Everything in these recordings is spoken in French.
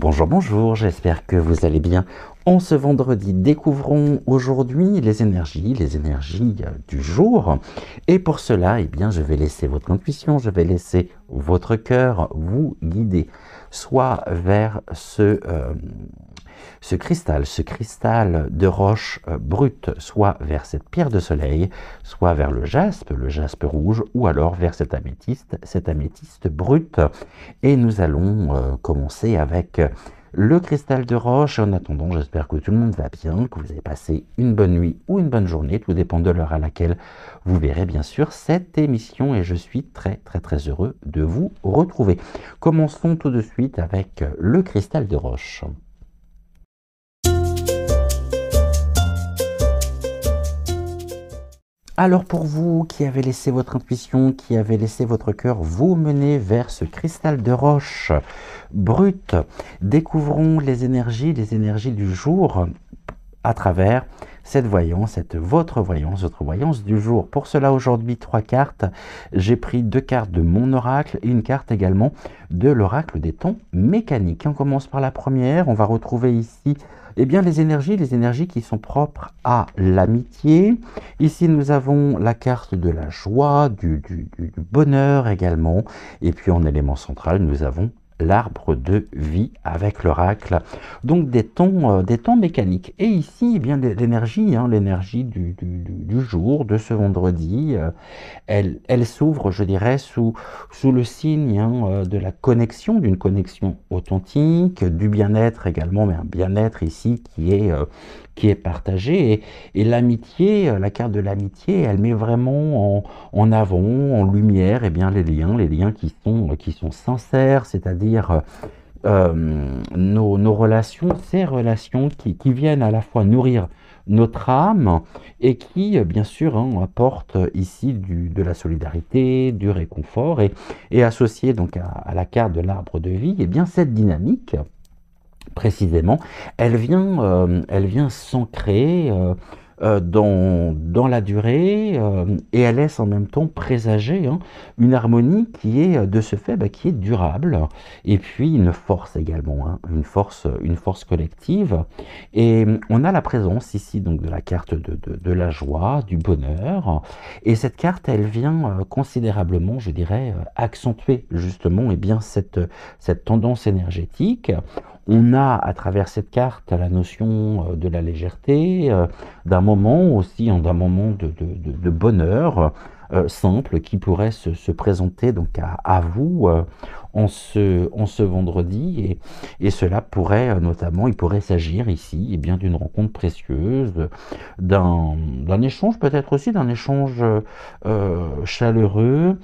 Bonjour, bonjour, j'espère que vous allez bien. En ce vendredi, découvrons aujourd'hui les énergies du jour. Et pour cela, eh bien, je vais laisser votre intuition, je vais laisser votre cœur vous guider, soit vers ce cristal de roche brute, soit vers cette pierre de soleil, soit vers le jaspe rouge, ou alors vers cet améthyste brut. Et nous allons commencer avec le cristal de roche. En attendant, j'espère que tout le monde va bien, que vous avez passé une bonne nuit ou une bonne journée, tout dépend de l'heure à laquelle vous verrez bien sûr cette émission, et je suis très heureux de vous retrouver. Commençons tout de suite avec le cristal de roche. Alors pour vous qui avez laissé votre intuition, qui avez laissé votre cœur vous mener vers ce cristal de roche brut, découvrons les énergies du jour à travers cette voyance, votre voyance du jour. Pour cela, aujourd'hui, 3 cartes. J'ai pris 2 cartes de mon oracle et une carte également de l'oracle des temps mécaniques. On commence par la première. On va retrouver ici les énergies qui sont propres à l'amitié. Ici, nous avons la carte de la joie, du bonheur également. Et puis, en élément central, nous avons l'arbre de vie avec l'oracle, donc des temps mécaniques. Et ici, l'énergie du jour, de ce vendredi, elle s'ouvre, je dirais, sous le signe de la connexion, d'une connexion authentique, du bien-être également, mais un bien-être ici qui est partagé. Et l'amitié, la carte de l'amitié, elle met vraiment en avant, en lumière, les liens qui sont sincères, c'est-à-dire nos relations, ces relations qui viennent à la fois nourrir notre âme et qui, bien sûr, apportent ici de la solidarité, du réconfort, et associé donc à la carte de l'arbre de vie, cette dynamique, précisément, elle vient s'ancrer dans la durée, et elle laisse en même temps présager une harmonie qui est de ce fait qui est durable, et puis une force également, une force collective. Et on a la présence ici donc de la carte de la joie, du bonheur, et cette carte elle vient considérablement, je dirais, accentuer justement cette tendance énergétique. On a à travers cette carte la notion de la légèreté, d'un moment aussi, d'un moment de bonheur simple qui pourrait se présenter donc à vous en ce vendredi, et cela pourrait notamment, il pourrait s'agir ici d'une rencontre précieuse, d'un échange, peut-être aussi d'un échange chaleureux,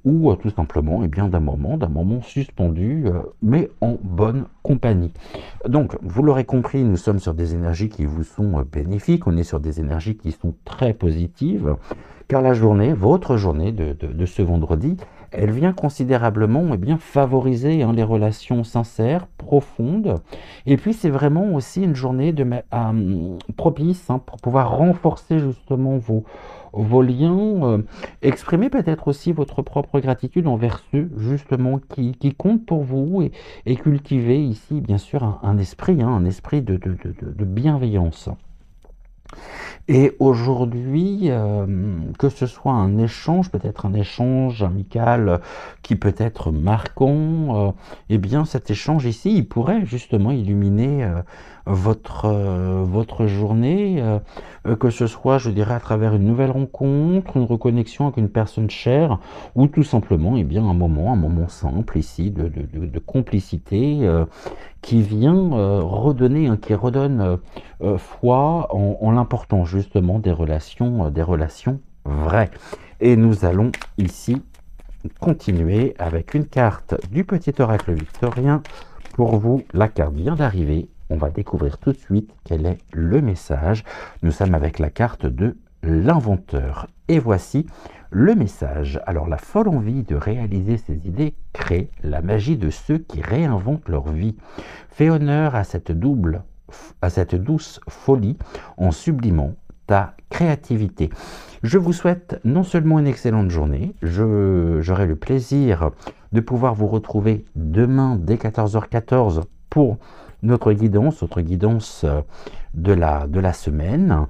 ou tout simplement d'un moment suspendu, mais en bonne compagnie. Donc, vous l'aurez compris, nous sommes sur des énergies qui vous sont bénéfiques, on est sur des énergies qui sont très positives, car la journée, votre journée de ce vendredi, elle vient considérablement favoriser les relations sincères, profondes, et puis c'est vraiment aussi une journée propice pour pouvoir renforcer justement vos liens, exprimer peut-être aussi votre propre gratitude envers ceux justement qui comptent pour vous, et cultiver ici bien sûr un esprit de bienveillance. Et aujourd'hui, que ce soit un échange, peut-être un échange amical qui peut être marquant, cet échange ici, il pourrait justement illuminer votre journée, que ce soit, je dirais, à travers une nouvelle rencontre, une reconnexion avec une personne chère, ou tout simplement un moment simple ici de complicité, qui vient qui redonne foi en l'importance justement des relations vraies. Et nous allons ici continuer avec une carte du petit oracle victorien. Pour vous, la carte vient d'arriver. On va découvrir tout de suite quel est le message. Nous sommes avec la carte de l'inventeur. Et voici le message. Alors, la folle envie de réaliser ses idées crée la magie de ceux qui réinventent leur vie. Fais honneur à cette douce folie en sublimant ta créativité. Je vous souhaite non seulement une excellente journée, j'aurai le plaisir de pouvoir vous retrouver demain dès 14h14 pour notre guidance de la semaine,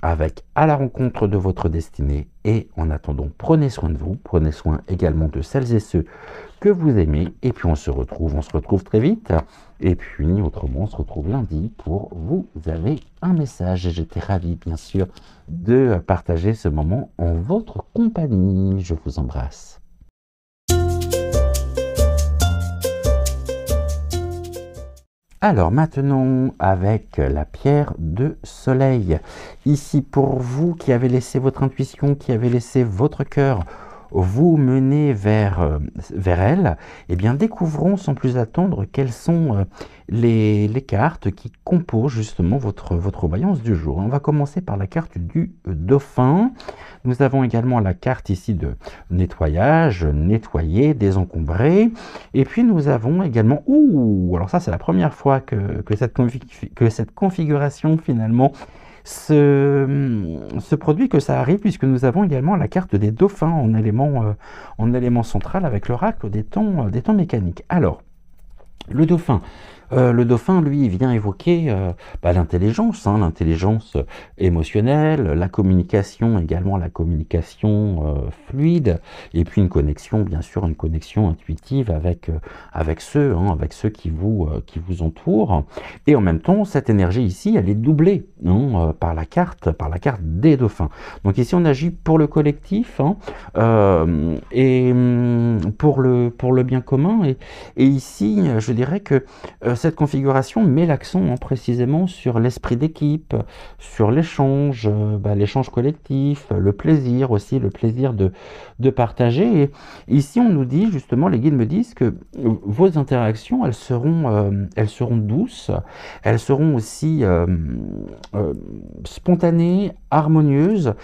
avec à la rencontre de votre destinée. Et en attendant, prenez soin de vous, prenez soin également de celles et ceux que vous aimez. Et puis on se retrouve très vite. Et puis autrement, on se retrouve lundi pour vous avez un message. Et j'étais ravi, bien sûr, de partager ce moment en votre compagnie. Je vous embrasse. Alors maintenant, avec la pierre de soleil, ici pour vous qui avez laissé votre intuition, qui avez laissé votre cœur vous mener vers elle, eh bien découvrons sans plus attendre quelles sont les cartes qui composent justement votre voyance du jour. On va commencer par la carte du dauphin. Nous avons également la carte ici de nettoyage, nettoyer, désencombrer. Et puis nous avons également, alors ça c'est la première fois que cette configuration finalement se produit, que ça arrive, puisque nous avons également la carte des dauphins en élément central avec l'oracle des temps mécaniques. Alors, le dauphin, lui, vient évoquer l'intelligence, l'intelligence émotionnelle, la communication également, la communication fluide, et puis une connexion, bien sûr, une connexion intuitive avec ceux qui vous entourent. Et en même temps, cette énergie ici, elle est doublée par la carte des dauphins. Donc ici, on agit pour le collectif et pour le bien commun. Et ici, je dirais que cette configuration met l'accent précisément sur l'esprit d'équipe, sur l'échange, l'échange collectif, le plaisir aussi, le plaisir de partager. Et ici, on nous dit justement, les guides me disent que vos interactions, elles seront douces, elles seront aussi spontanées, harmonieuses,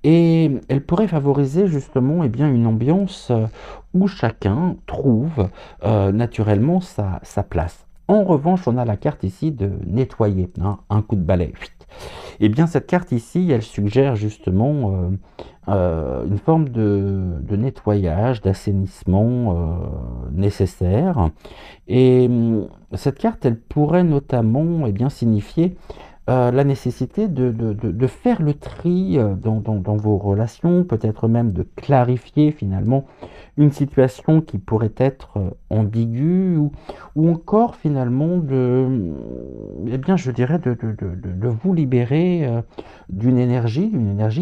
et elles pourraient favoriser justement une ambiance où chacun trouve naturellement sa place. En revanche, on a la carte ici de nettoyer, un coup de balai. Et bien cette carte ici, elle suggère justement une forme de nettoyage, d'assainissement nécessaire. Et cette carte, elle pourrait notamment signifier la nécessité de faire le tri dans vos relations, peut-être même de clarifier finalement une situation qui pourrait être ambiguë, ou encore finalement je dirais de vous libérer d'une énergie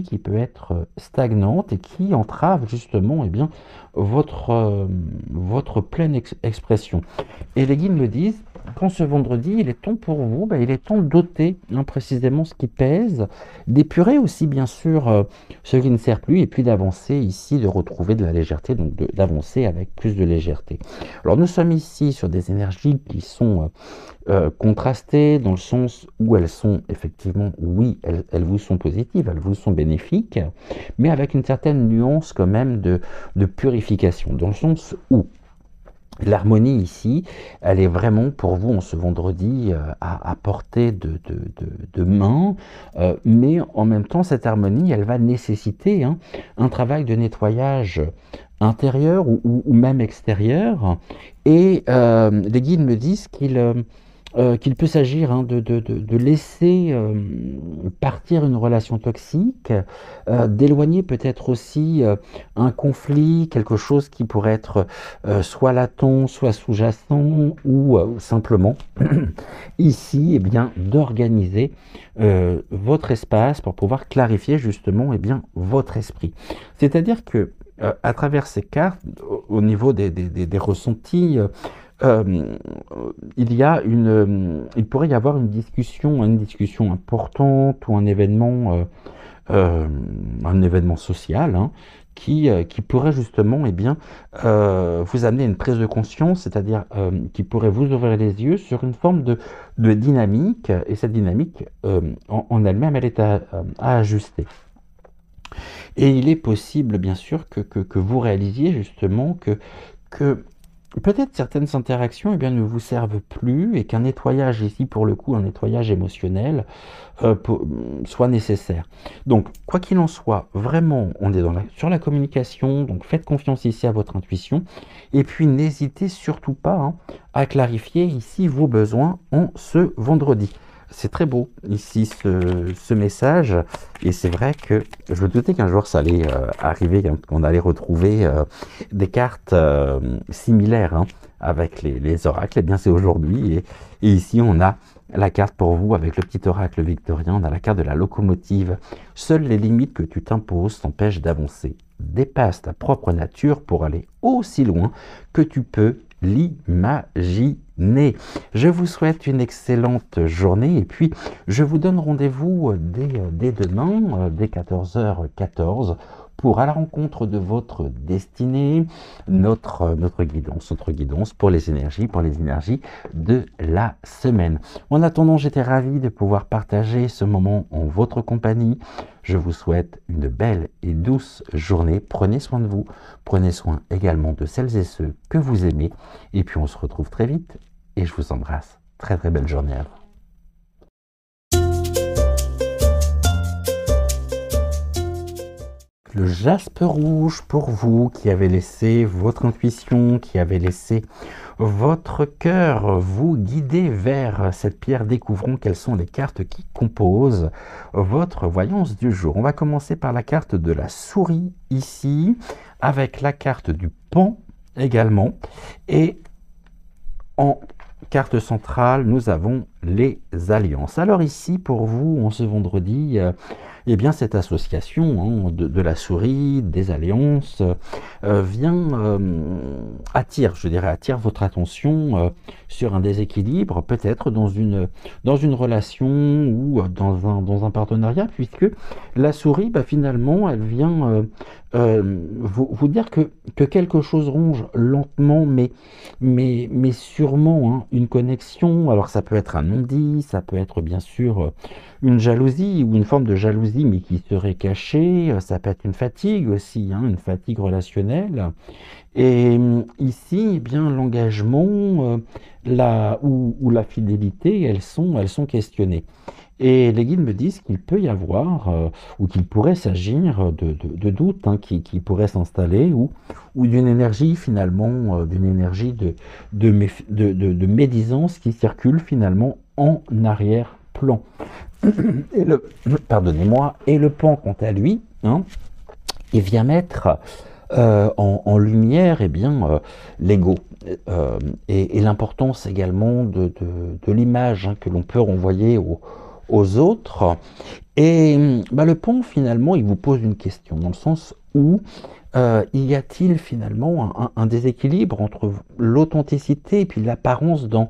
qui peut être stagnante et qui entrave justement votre pleine expression. Et les guides me disent, quand ce vendredi, il est temps pour vous, il est temps d'ôter précisément ce qui pèse, d'épurer aussi bien sûr ce qui ne sert plus, et puis d'avancer ici, de retrouver de la légèreté, donc d'avancer avec plus de légèreté. Alors nous sommes ici sur des énergies qui sont contrastées, dans le sens où elles sont effectivement, oui, elles vous sont positives, elles vous sont bénéfiques, mais avec une certaine nuance quand même de purification, dans le sens où l'harmonie ici, elle est vraiment pour vous en ce vendredi à portée de main, mais en même temps cette harmonie, elle va nécessiter un travail de nettoyage intérieur ou même extérieur. Et les guides me disent qu'il peut s'agir de laisser partir une relation toxique, d'éloigner peut-être aussi un conflit, quelque chose qui pourrait être soit latent, soit sous-jacent, ou simplement ici d'organiser votre espace pour pouvoir clarifier justement votre esprit. C'est-à-dire que à travers ces cartes, au niveau des ressentis, il pourrait y avoir une discussion importante, ou un événement social qui pourrait justement vous amener une prise de conscience, c'est-à-dire qui pourrait vous ouvrir les yeux sur une forme de dynamique, et cette dynamique en elle-même, elle est à ajuster. Et il est possible bien sûr que vous réalisiez justement que peut-être certaines interactions, eh bien, ne vous servent plus et qu'un nettoyage ici, pour le coup, un nettoyage émotionnel, soit nécessaire. Donc, quoi qu'il en soit, vraiment, on est sur la communication, donc faites confiance ici à votre intuition, et puis n'hésitez surtout pas, hein, à clarifier ici vos besoins en ce vendredi. C'est très beau ici ce message, et c'est vrai que je me doutais qu'un jour ça allait arriver, qu'on allait retrouver des cartes similaires, hein, avec les oracles. Et bien c'est aujourd'hui, et ici on a la carte pour vous avec le petit oracle victorien. On a la carte de la locomotive. Seules les limites que tu t'imposes t'empêchent d'avancer. Dépasse ta propre nature pour aller aussi loin que tu peux l'imaginer. Je vous souhaite une excellente journée, et puis je vous donne rendez-vous dès demain, dès 14h14, pour à la rencontre de votre destinée, notre guidance pour les énergies de la semaine. En attendant, j'étais ravi de pouvoir partager ce moment en votre compagnie. Je vous souhaite une belle et douce journée. Prenez soin de vous, prenez soin également de celles et ceux que vous aimez, et puis on se retrouve très vite, et je vous embrasse. Très très belle journée à vous. Le jaspe rouge pour vous qui avez laissé votre intuition, qui avez laissé votre cœur vous guider vers cette pierre. Découvrons quelles sont les cartes qui composent votre voyance du jour. On va commencer par la carte de la souris ici, avec la carte du pan également, et en carte centrale, nous avons les alliances. Alors ici, pour vous, en ce vendredi, eh bien, cette association, hein, de la souris, des alliances, attire votre attention sur un déséquilibre, peut-être dans une relation ou dans un partenariat, puisque la souris, bah, finalement, elle vient vous dire que quelque chose ronge lentement, mais sûrement, hein, une connexion. Alors ça peut être un non-dit, ça peut être bien sûr une jalousie ou une forme de jalousie, mais qui serait cachée. Ça peut être une fatigue aussi, hein, une fatigue relationnelle. Et ici, eh bien, l'engagement ou la fidélité, elles sont questionnées. Et les guides me disent qu'il peut y avoir, ou qu'il pourrait s'agir de doutes, hein, qui pourraient s'installer, ou d'une énergie finalement, d'une énergie de médisance qui circule finalement en arrière-plan. Pardonnez-moi, et le pan, quant à lui, hein, il vient mettre en lumière, eh bien, l'ego, et l'importance également de l'image, hein, que l'on peut renvoyer aux autres. Et bah, le pont, finalement, il vous pose une question, dans le sens où y a-t-il finalement un déséquilibre entre l'authenticité et puis l'apparence dans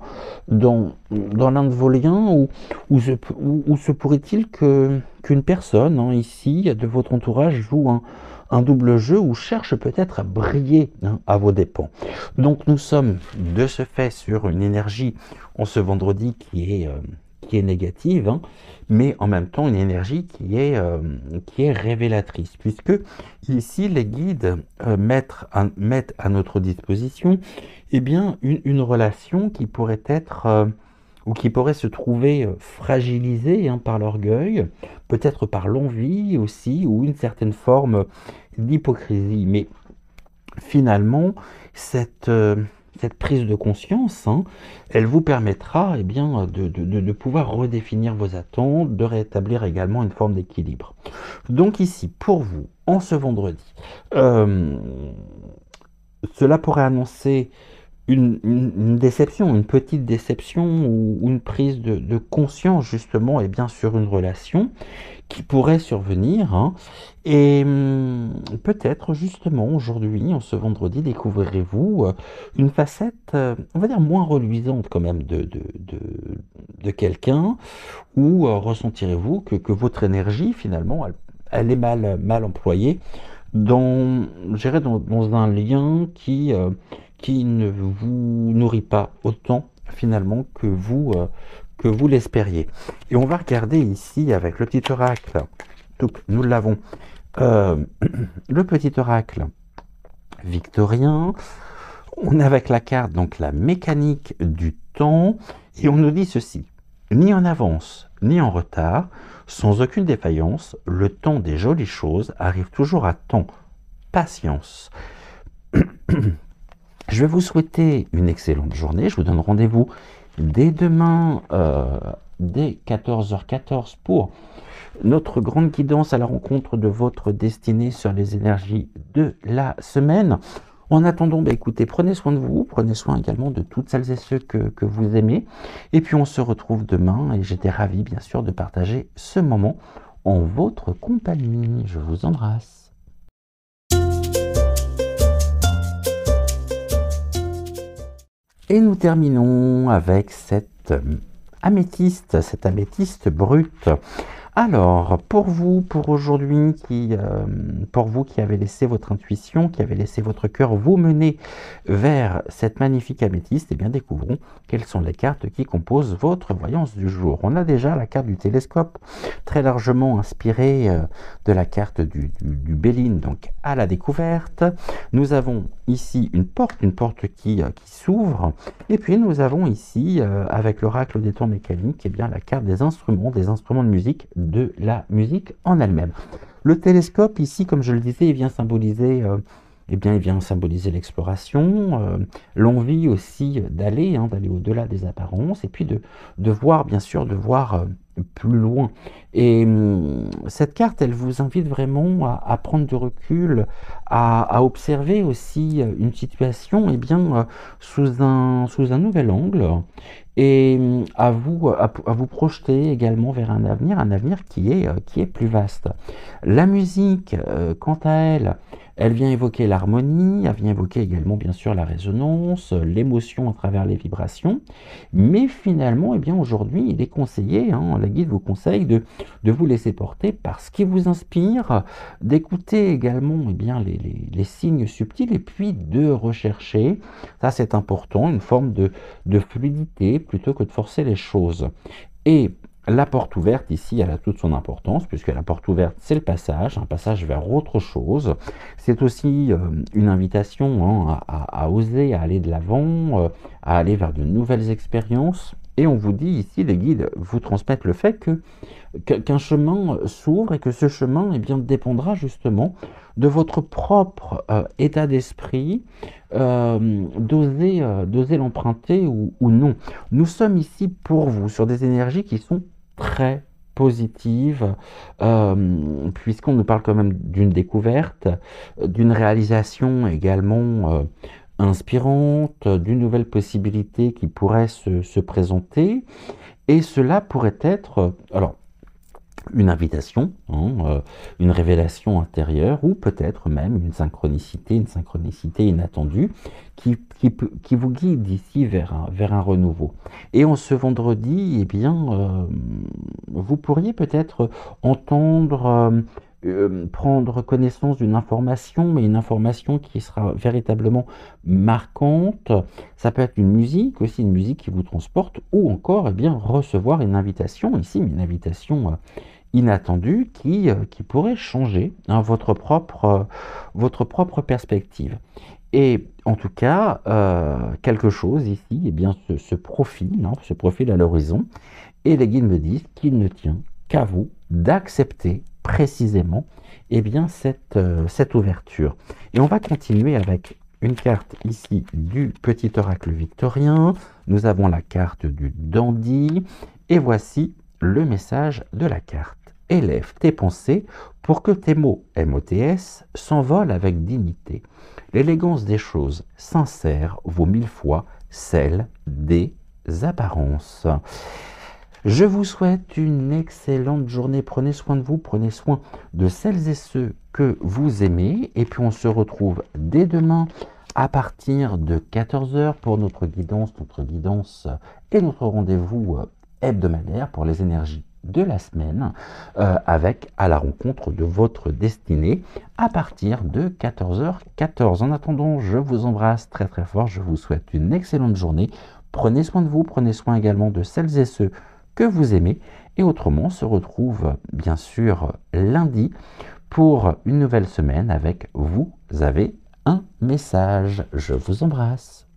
l'un de vos liens, ou se pourrait-il qu'une personne, hein, ici, de votre entourage, joue un double jeu, ou cherche peut-être à briller, hein, à vos dépens. Donc nous sommes de ce fait sur une énergie en ce vendredi qui est négative, hein, mais en même temps une énergie qui est révélatrice, puisque ici les guides mettent à notre disposition, eh bien, une relation qui pourrait être ou qui pourrait se trouver fragilisée, hein, par l'orgueil, peut-être par l'envie aussi, ou une certaine forme d'hypocrisie. Mais finalement, cette prise de conscience, hein, elle vous permettra, eh bien, de pouvoir redéfinir vos attentes, de rétablir également une forme d'équilibre. Donc ici, pour vous, en ce vendredi, cela pourrait annoncer une déception, une petite déception, ou une prise de conscience justement, et bien, sur une relation qui pourrait survenir, hein. Et peut-être justement aujourd'hui, en ce vendredi, découvrirez-vous une facette, on va dire, moins reluisante quand même de quelqu'un, ou ressentirez-vous que votre énergie finalement, elle est mal employée je dirais, dans un lien qui ne vous nourrit pas autant finalement que vous l'espériez. Et on va regarder ici avec le petit oracle. Donc, nous l'avons. Le petit oracle victorien. On est avec la carte, donc la mécanique du temps, et on nous dit ceci. Ni en avance, ni en retard, sans aucune défaillance, le temps des jolies choses arrive toujours à temps. Patience. Je vais vous souhaiter une excellente journée. Je vous donne rendez-vous dès demain, dès 14h14 pour notre grande guidance à la rencontre de votre destinée sur les énergies de la semaine. En attendant, écoutez, prenez soin de vous, prenez soin également de toutes celles et ceux que vous aimez. Et puis on se retrouve demain et j'étais ravi bien sûr de partager ce moment en votre compagnie. Je vous embrasse. Et nous terminons avec cette améthyste brute. Alors, pour vous, pour aujourd'hui, pour vous qui avez laissé votre intuition, qui avez laissé votre cœur vous mener vers cette magnifique améthyste, eh bien découvrons quelles sont les cartes qui composent votre voyance du jour. On a déjà la carte du télescope, très largement inspirée de la carte du Béline, donc à la découverte. Nous avons ici une porte qui s'ouvre, et puis nous avons ici, avec l'oracle des temps mécaniques, eh bien la carte des instruments de musique, de la musique en elle-même. Le télescope ici, comme je le disais, il vient symboliser l'exploration, l'envie aussi d'aller au-delà des apparences, et puis de voir, bien sûr, plus loin. Et cette carte, elle vous invite vraiment à prendre du recul, à observer aussi une situation sous un nouvel angle, et à vous projeter également vers un avenir qui est plus vaste. La musique, quant à elle, elle vient évoquer l'harmonie, elle vient évoquer également bien sûr la résonance, l'émotion à travers les vibrations, mais finalement, aujourd'hui, il est conseillé, la guide vous conseille de vous laisser porter par ce qui vous inspire, d'écouter également les signes subtils et puis de rechercher, ça c'est important, une forme de fluidité plutôt que de forcer les choses. Et la porte ouverte, ici, elle a toute son importance, puisque la porte ouverte, c'est le passage, un passage vers autre chose. C'est aussi une invitation à oser, à aller de l'avant, à aller vers de nouvelles expériences. Et on vous dit ici, les guides vous transmettent le fait qu'un chemin s'ouvre et que ce chemin dépendra justement de votre propre état d'esprit, d'oser l'emprunter ou non. Nous sommes ici pour vous sur des énergies qui sont très positives, puisqu'on nous parle quand même d'une découverte, d'une réalisation également inspirante, d'une nouvelle possibilité qui pourrait se présenter, et cela pourrait être, alors, une invitation, une révélation intérieure, ou peut-être même une synchronicité inattendue qui vous guide ici vers un renouveau. Et en ce vendredi, vous pourriez peut-être entendre, prendre connaissance d'une information, mais une information qui sera véritablement marquante. Ça peut être une musique qui vous transporte, ou encore recevoir une invitation, ici, mais une invitation inattendue qui pourrait changer votre propre perspective. Et en tout cas, quelque chose ici se profile à l'horizon, et les guides me disent qu'il ne tient qu'à vous d'accepter précisément cette ouverture. Et on va continuer avec une carte ici du petit oracle victorien. Nous avons la carte du dandy, et voici le message de la carte. Élève tes pensées pour que tes mots, MOTS, s'envolent avec dignité. L'élégance des choses sincères vaut 1000 fois celle des apparences. Je vous souhaite une excellente journée. Prenez soin de vous, prenez soin de celles et ceux que vous aimez. Et puis on se retrouve dès demain à partir de 14h pour notre guidance et notre rendez-vous hebdomadaire pour les énergies de la semaine, avec à la rencontre de votre destinée à partir de 14h14. En attendant, je vous embrasse très très fort, je vous souhaite une excellente journée. Prenez soin de vous, prenez soin également de celles et ceux que vous aimez, et autrement on se retrouve bien sûr lundi pour une nouvelle semaine avec Vous avez un message. Je vous embrasse.